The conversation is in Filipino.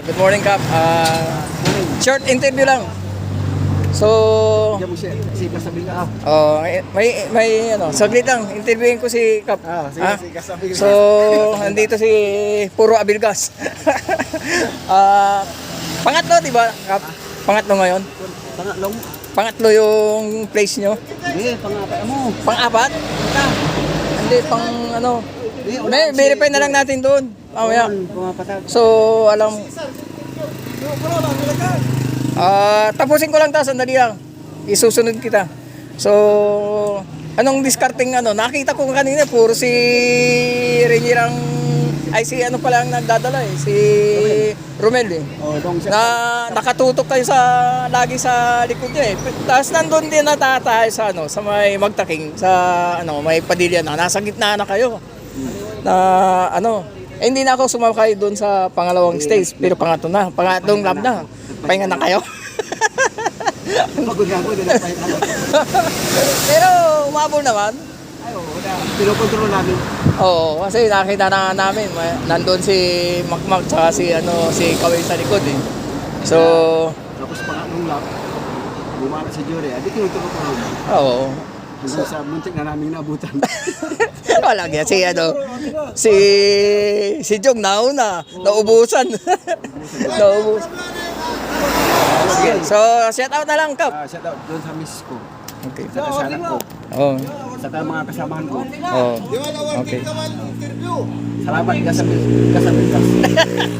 Good morning, Kap. Short interview lang. So, Si Kasabi ka. may saglit lang. Interviewin ko si Kap. Si Kasabi. So, andito si Puro Abilgas. Pangatlo, di ba, Kap? Pangatlo ngayon? Pangatlong? Pangatlo yung place nyo? Hindi, pangapat mo. Pang-apat? Hindi, verify na lang natin doon. Mamaya. So, tapusin ko lang ta, sandali lang. Isusunod kita. So, anong discarding nakita ko kanina, puro si Renirang, si pala ang nagdadala si Romel na nakatutok kayo lagi sa likod niya Tapos nandun din natatay sa may Magtaking, sa may Padilla na, nasa gitna na kayo. Na hindi na ako sumakay doon sa pangalawang stage, pero pangatlong lap na. Pahinga na kayo. Pagod na ako, hindi na pahinga. Pero umabol naman. Pinokontrol namin. Oo, kasi nakita na namin, nandun si Makmak tsaka si Kaway sa likod So, Tapos pangatlong lap, bumara si Jory. Hindi tinuturo ko namin. oo. Hanggang sa muntik na namin nabutan. Wala kaya si Jong naubusan. Naubusan. Sige. So, shout out na lang, Kap. Shout out doon sa miss ko. Okay. Sa kasalan ko. Oh. Sa mga kasamahan ko. Oh. Okay. Salamat Kasabi.